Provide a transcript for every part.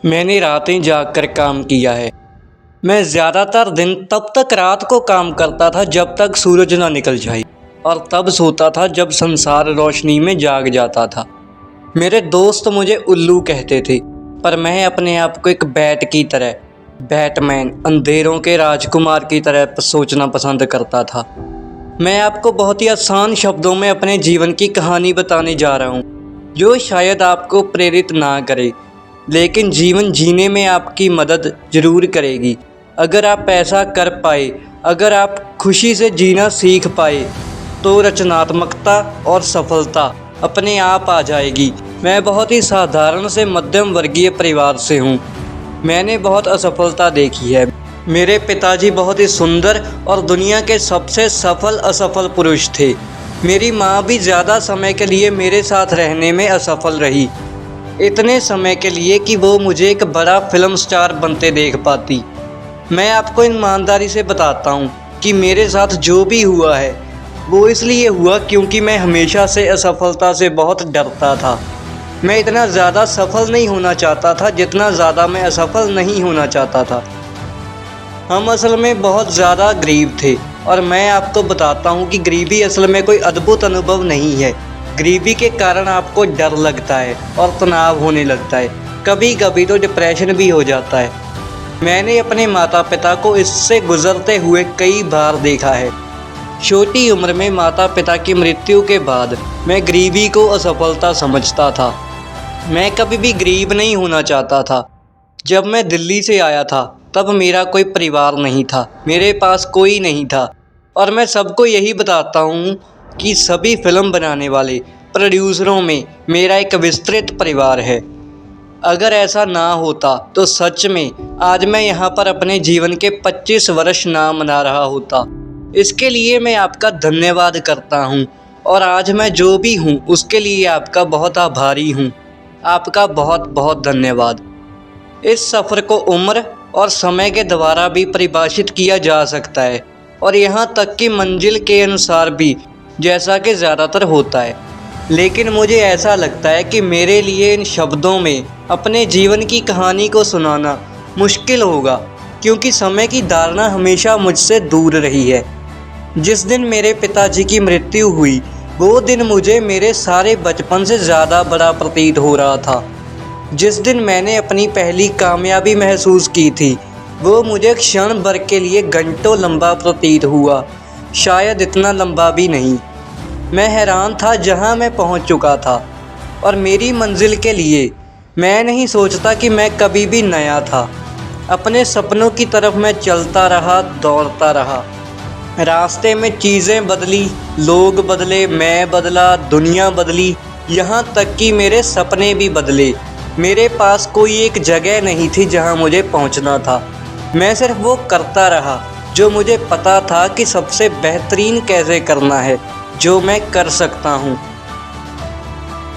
मैंने रातें जाग कर काम किया है। मैं ज़्यादातर दिन तब तक रात को काम करता था जब तक सूरज ना निकल जाए, और तब सोता था जब संसार रोशनी में जाग जाता था। मेरे दोस्त मुझे उल्लू कहते थे, पर मैं अपने आप को एक बैट की तरह, बैटमैन, अंधेरों के राजकुमार की तरह सोचना पसंद करता था। मैं आपको बहुत ही आसान शब्दों में अपने जीवन की कहानी बताने जा रहा हूँ, जो शायद आपको प्रेरित ना करे, लेकिन जीवन जीने में आपकी मदद ज़रूर करेगी। अगर आप ऐसा कर पाए, अगर आप खुशी से जीना सीख पाए, तो रचनात्मकता और सफलता अपने आप आ जाएगी। मैं बहुत ही साधारण से मध्यम वर्गीय परिवार से हूँ। मैंने बहुत असफलता देखी है। मेरे पिताजी बहुत ही सुंदर और दुनिया के सबसे सफल असफल पुरुष थे। मेरी माँ भी ज़्यादा समय के लिए मेरे साथ रहने में असफल रही, इतने समय के लिए कि वो मुझे एक बड़ा फिल्म स्टार बनते देख पाती। मैं आपको ईमानदारी से बताता हूँ कि मेरे साथ जो भी हुआ है वो इसलिए हुआ क्योंकि मैं हमेशा से असफलता से बहुत डरता था। मैं इतना ज़्यादा सफल नहीं होना चाहता था जितना ज़्यादा मैं असफल नहीं होना चाहता था। हम असल में बहुत ज़्यादा गरीब थे, और मैं आपको बताता हूँ कि गरीबी असल में कोई अद्भुत अनुभव नहीं है। गरीबी के कारण आपको डर लगता है और तनाव होने लगता है, कभी कभी तो डिप्रेशन भी हो जाता है। मैंने अपने माता पिता को इससे गुजरते हुए कई बार देखा है। छोटी उम्र में माता पिता की मृत्यु के बाद मैं गरीबी को असफलता समझता था। मैं कभी भी गरीब नहीं होना चाहता था। जब मैं दिल्ली से आया था तब मेरा कोई परिवार नहीं था, मेरे पास कोई नहीं था, और मैं सबको यही बताता हूँ कि सभी फिल्म बनाने वाले प्रोड्यूसरों में मेरा एक विस्तृत परिवार है। अगर ऐसा ना होता तो सच में आज मैं यहाँ पर अपने जीवन के 25 वर्ष ना मना रहा होता। इसके लिए मैं आपका धन्यवाद करता हूँ, और आज मैं जो भी हूँ उसके लिए आपका बहुत आभारी हूँ। आपका बहुत बहुत धन्यवाद। इस सफ़र को उम्र और समय के द्वारा भी परिभाषित किया जा सकता है, और यहाँ तक कि मंजिल के अनुसार भी, जैसा कि ज़्यादातर होता है। लेकिन मुझे ऐसा लगता है कि मेरे लिए इन शब्दों में अपने जीवन की कहानी को सुनाना मुश्किल होगा, क्योंकि समय की धारणा हमेशा मुझसे दूर रही है। जिस दिन मेरे पिताजी की मृत्यु हुई, वो दिन मुझे मेरे सारे बचपन से ज़्यादा बड़ा प्रतीत हो रहा था। जिस दिन मैंने अपनी पहली कामयाबी महसूस की थी, वो मुझे क्षण भर के लिए घंटों लंबा प्रतीत हुआ, शायद इतना लंबा भी नहीं। मैं हैरान था जहां मैं पहुंच चुका था, और मेरी मंजिल के लिए मैं नहीं सोचता कि मैं कभी भी नया था। अपने सपनों की तरफ मैं चलता रहा, दौड़ता रहा। रास्ते में चीज़ें बदली, लोग बदले, मैं बदला, दुनिया बदली, यहाँ तक कि मेरे सपने भी बदले। मेरे पास कोई एक जगह नहीं थी जहाँ मुझे पहुँचना था। मैं सिर्फ वो करता रहा जो मुझे पता था कि सबसे बेहतरीन कैसे करना है, जो मैं कर सकता हूँ।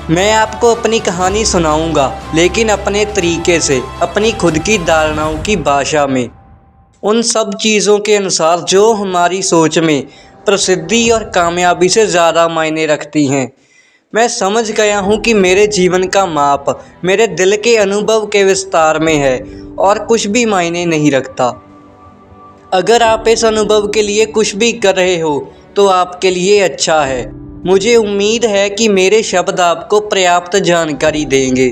मैं आपको अपनी कहानी सुनाऊंगा, लेकिन अपने तरीके से, अपनी खुद की धारणाओं की भाषा में, उन सब चीज़ों के अनुसार जो हमारी सोच में प्रसिद्धि और कामयाबी से ज़्यादा मायने रखती हैं। मैं समझ गया हूँ कि मेरे जीवन का माप मेरे दिल के अनुभव के विस्तार में है, और कुछ भी मायने नहीं रखता। अगर आप इस अनुभव के लिए कुछ भी कर रहे हो तो आपके लिए अच्छा है। मुझे उम्मीद है कि मेरे शब्द आपको पर्याप्त जानकारी देंगे।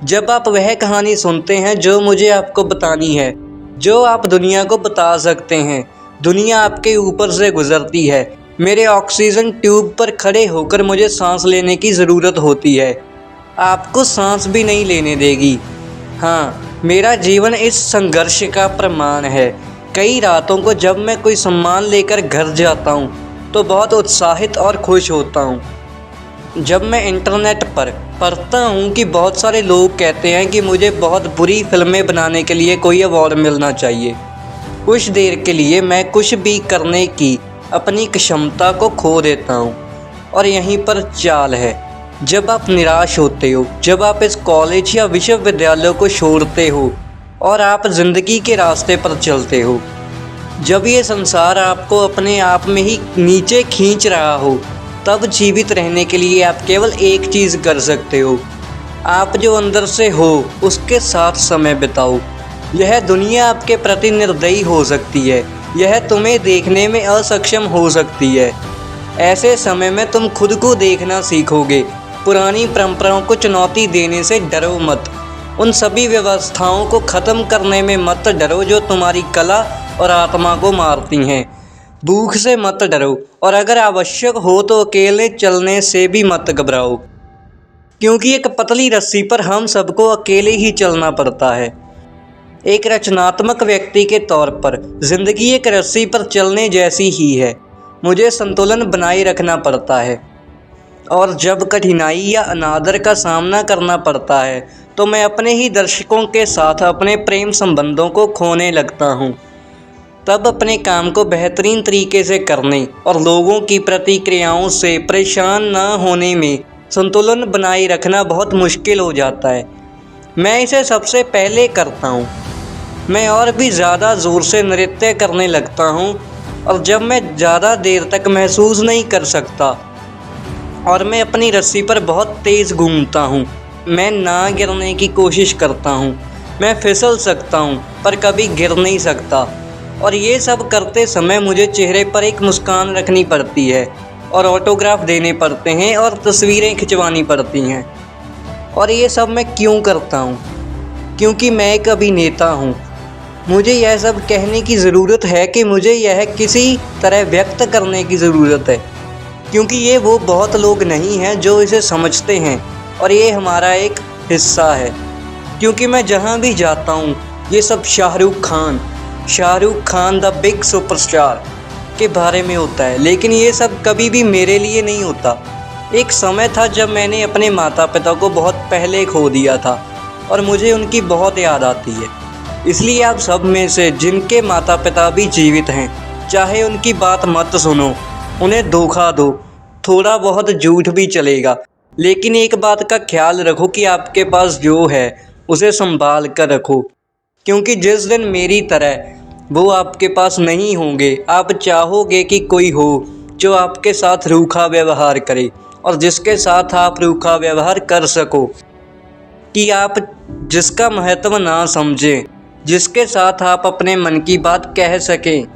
जब आप वह कहानी सुनते हैं जो मुझे आपको बतानी है, जो आप दुनिया को बता सकते हैं, दुनिया आपके ऊपर से गुजरती है। मेरे ऑक्सीजन ट्यूब पर खड़े होकर मुझे सांस लेने की ज़रूरत होती है, आपको सांस भी नहीं लेने देगी। हाँ, मेरा जीवन इस संघर्ष का प्रमाण है। कई रातों को जब मैं कोई सामान लेकर घर जाता हूँ तो बहुत उत्साहित और खुश होता हूँ। जब मैं इंटरनेट पर पढ़ता हूँ कि बहुत सारे लोग कहते हैं कि मुझे बहुत बुरी फिल्में बनाने के लिए कोई अवार्ड मिलना चाहिए, कुछ देर के लिए मैं कुछ भी करने की अपनी क्षमता को खो देता हूँ। और यहीं पर चाल है। जब आप निराश होते हो, जब आप इस कॉलेज या विश्वविद्यालय को छोड़ते हो और आप ज़िंदगी के रास्ते पर चलते हो, जब ये संसार आपको अपने आप में ही नीचे खींच रहा हो, तब जीवित रहने के लिए आप केवल एक चीज़ कर सकते हो, आप जो अंदर से हो उसके साथ समय बिताओ। यह दुनिया आपके प्रति निर्दयी हो सकती है, यह तुम्हें देखने में असक्षम हो सकती है। ऐसे समय में तुम खुद को देखना सीखोगे। पुरानी परंपराओं को चुनौती देने से डरो मत। उन सभी व्यवस्थाओं को ख़त्म करने में मत डरो जो तुम्हारी कला और आत्मा को मारती हैं। भूख से मत डरो, और अगर आवश्यक हो तो अकेले चलने से भी मत घबराओ, क्योंकि एक पतली रस्सी पर हम सबको अकेले ही चलना पड़ता है। एक रचनात्मक व्यक्ति के तौर पर जिंदगी एक रस्सी पर चलने जैसी ही है। मुझे संतुलन बनाए रखना पड़ता है, और जब कठिनाई या अनादर का सामना करना पड़ता है तो मैं अपने ही दर्शकों के साथ अपने प्रेम संबंधों को खोने लगता हूँ। तब अपने काम को बेहतरीन तरीके से करने और लोगों की प्रतिक्रियाओं से परेशान न होने में संतुलन बनाए रखना बहुत मुश्किल हो जाता है। मैं इसे सबसे पहले करता हूँ। मैं और भी ज़्यादा ज़ोर से नृत्य करने लगता हूँ, और जब मैं ज़्यादा देर तक महसूस नहीं कर सकता और मैं अपनी रस्सी पर बहुत तेज़ घूमता हूँ, मैं ना गिरने की कोशिश करता हूँ। मैं फिसल सकता हूँ पर कभी गिर नहीं सकता, और ये सब करते समय मुझे चेहरे पर एक मुस्कान रखनी पड़ती है, और ऑटोग्राफ देने पड़ते हैं, और तस्वीरें खिंचवानी पड़ती हैं। और ये सब मैं क्यों करता हूँ? क्योंकि मैं एक अभिनेता हूँ। मुझे यह सब कहने की ज़रूरत है कि मुझे यह किसी तरह व्यक्त करने की ज़रूरत है, क्योंकि ये वो बहुत लोग नहीं हैं जो इसे समझते हैं, और ये हमारा एक हिस्सा है। क्योंकि मैं जहाँ भी जाता हूँ ये सब Shahrukh Khan the big superstar के बारे में होता है, लेकिन ये सब कभी भी मेरे लिए नहीं होता। एक समय था जब मैंने अपने माता पिता को बहुत पहले खो दिया था, और मुझे उनकी बहुत याद आती है। इसलिए आप सब में से जिनके माता पिता भी जीवित हैं, चाहे उनकी बात मत सुनो, उन्हें धोखा दो, थोड़ा बहुत झूठ भी चलेगा, लेकिन एक बात का ख्याल रखो कि आपके पास जो है उसे संभाल कर रखो, क्योंकि जिस दिन मेरी तरह वो आपके पास नहीं होंगे, आप चाहोगे कि कोई हो जो आपके साथ रूखा व्यवहार करे, और जिसके साथ आप रूखा व्यवहार कर सको, कि आप जिसका महत्व ना समझें, जिसके साथ आप अपने मन की बात कह सकें,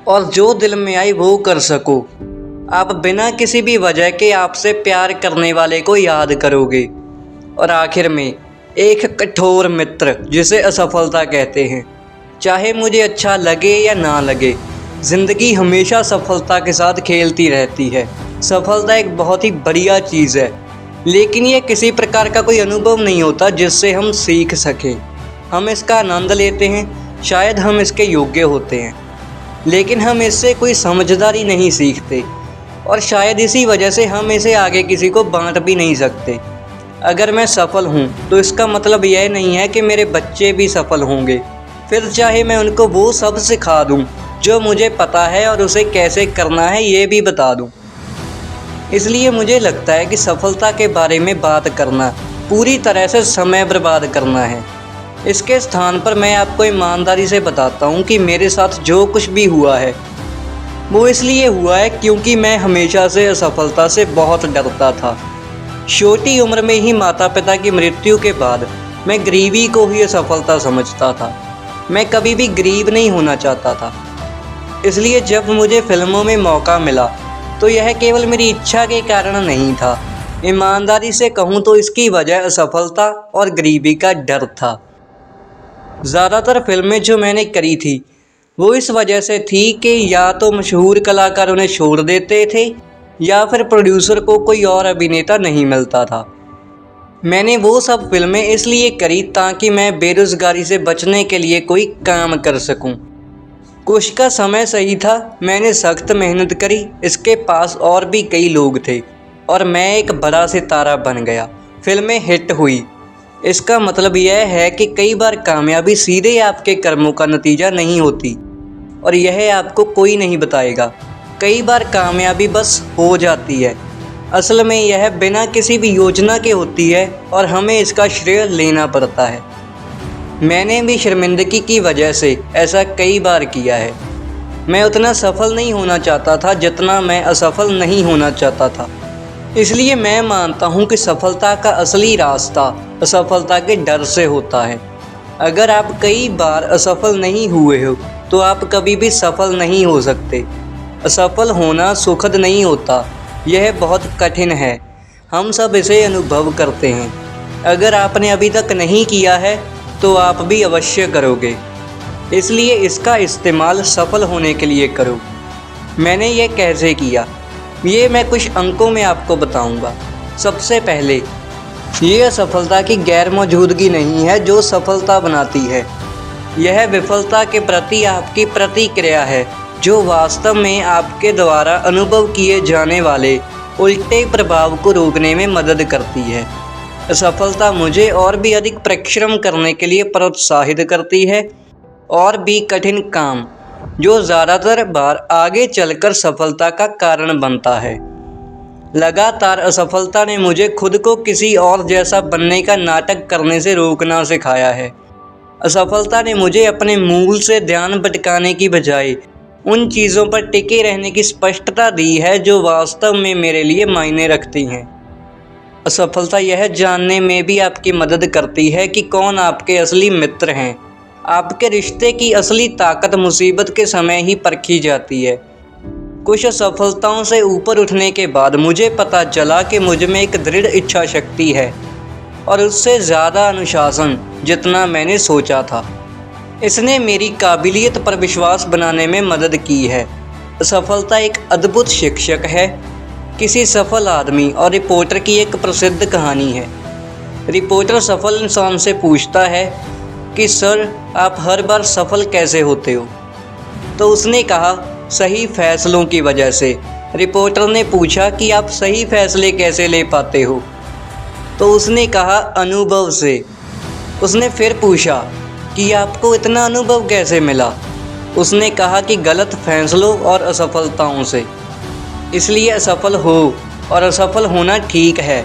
और जो दिल में आई वो कर सको। आप बिना किसी भी वजह के आपसे प्यार करने वाले को याद करोगे। और आखिर में एक कठोर मित्र जिसे असफलता कहते हैं। चाहे मुझे अच्छा लगे या ना लगे, ज़िंदगी हमेशा सफलता के साथ खेलती रहती है। सफलता एक बहुत ही बढ़िया चीज़ है, लेकिन ये किसी प्रकार का कोई अनुभव नहीं होता जिससे हम सीख सकें। हम इसका आनंद लेते हैं, शायद हम इसके योग्य होते हैं, लेकिन हम इससे कोई समझदारी नहीं सीखते, और शायद इसी वजह से हम इसे आगे किसी को बांट भी नहीं सकते। अगर मैं सफल हूँ तो इसका मतलब यह नहीं है कि मेरे बच्चे भी सफल होंगे, फिर चाहे मैं उनको वो सब सिखा दूँ जो मुझे पता है, और उसे कैसे करना है ये भी बता दूँ। इसलिए मुझे लगता है कि सफलता के बारे में बात करना पूरी तरह से समय बर्बाद करना है। इसके स्थान पर मैं आपको ईमानदारी से बताता हूँ कि मेरे साथ जो कुछ भी हुआ है वो इसलिए हुआ है क्योंकि मैं हमेशा से असफलता से बहुत डरता था। छोटी उम्र में ही माता पिता की मृत्यु के बाद मैं गरीबी को ही असफलता समझता था। मैं कभी भी गरीब नहीं होना चाहता था। इसलिए जब मुझे फिल्मों में मौका मिला तो यह केवल मेरी इच्छा के कारण नहीं था। ईमानदारी से कहूँ तो इसकी वजह असफलता और गरीबी का डर था। ज़्यादातर फिल्में जो मैंने करी थी वो इस वजह से थी कि या तो मशहूर कलाकार उन्हें छोड़ देते थे, या फिर प्रोड्यूसर को कोई और अभिनेता नहीं मिलता था। मैंने वो सब फिल्में इसलिए करी ताकि मैं बेरोज़गारी से बचने के लिए कोई काम कर सकूं। कुछ का समय सही था, मैंने सख्त मेहनत करी, इसके पास और भी कई लोग थे, और मैं एक बड़ा सितारा बन गया। फिल्में हिट हुई। इसका मतलब यह है कि कई बार कामयाबी सीधे आपके कर्मों का नतीजा नहीं होती, और यह आपको कोई नहीं बताएगा। कई बार कामयाबी बस हो जाती है। असल में यह बिना किसी भी योजना के होती है, और हमें इसका श्रेय लेना पड़ता है। मैंने भी शर्मिंदगी की वजह से ऐसा कई बार किया है। मैं उतना सफल नहीं होना चाहता था जितना मैं असफल नहीं होना चाहता था। इसलिए मैं मानता हूँ कि सफलता का असली रास्ता असफलता के डर से होता है। अगर आप कई बार असफल नहीं हुए हो तो आप कभी भी सफल नहीं हो सकते। असफल होना सुखद नहीं होता, यह बहुत कठिन है। हम सब इसे अनुभव करते हैं। अगर आपने अभी तक नहीं किया है तो आप भी अवश्य करोगे। इसलिए इसका इस्तेमाल सफल होने के लिए करो। मैंने ये कैसे किया, ये मैं कुछ अंकों में आपको बताऊंगा। सबसे पहले, ये असफलता की गैर मौजूदगी नहीं है जो सफलता बनाती है। यह विफलता के प्रति आपकी प्रतिक्रिया है जो वास्तव में आपके द्वारा अनुभव किए जाने वाले उल्टे प्रभाव को रोकने में मदद करती है। असफलता मुझे और भी अधिक परिश्रम करने के लिए प्रोत्साहित करती है और भी कठिन काम जो ज़्यादातर बार आगे चलकर सफलता का कारण बनता है। लगातार असफलता ने मुझे खुद को किसी और जैसा बनने का नाटक करने से रोकना सिखाया है। असफलता ने मुझे अपने मूल से ध्यान भटकाने की बजाय उन चीज़ों पर टिके रहने की स्पष्टता दी है जो वास्तव में मेरे लिए मायने रखती हैं। असफलता यह जानने में भी आपकी मदद करती है कि कौन आपके असली मित्र हैं। आपके रिश्ते की असली ताकत मुसीबत के समय ही परखी जाती है। कुछ असफलताओं से ऊपर उठने के बाद मुझे पता चला कि मुझ में एक दृढ़ इच्छा शक्ति है और उससे ज़्यादा अनुशासन जितना मैंने सोचा था। इसने मेरी काबिलियत पर विश्वास बनाने में मदद की है। असफलता एक अद्भुत शिक्षक है। किसी सफल आदमी और रिपोर्टर की एक प्रसिद्ध कहानी है। रिपोर्टर सफल इंसान से पूछता है कि सर, आप हर बार सफल कैसे होते हो? तो उसने कहा, सही फैसलों की वजह से। रिपोर्टर ने पूछा कि आप सही फैसले कैसे ले पाते हो? तो उसने कहा, अनुभव से। उसने फिर पूछा कि आपको इतना अनुभव कैसे मिला? उसने कहा कि गलत फैसलों और असफलताओं से। इसलिए असफल हो और असफल होना ठीक है।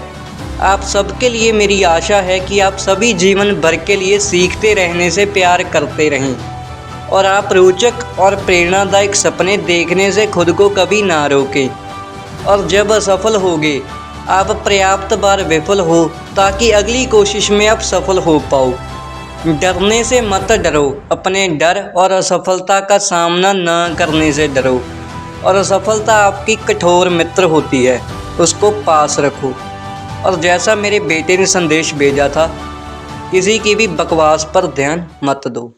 आप सबके लिए मेरी आशा है कि आप सभी जीवन भर के लिए सीखते रहने से प्यार करते रहें और आप रोचक और प्रेरणादायक सपने देखने से खुद को कभी ना रोकें। और जब असफल होगे, आप पर्याप्त बार विफल हो ताकि अगली कोशिश में आप सफल हो पाओ। डरने से मत डरो, अपने डर और असफलता का सामना न करने से डरो। और असफलता आपकी कठोर मित्र होती है, उसको पास रखो। और जैसा मेरे बेटे ने संदेश भेजा था, किसी की भी बकवास पर ध्यान मत दो।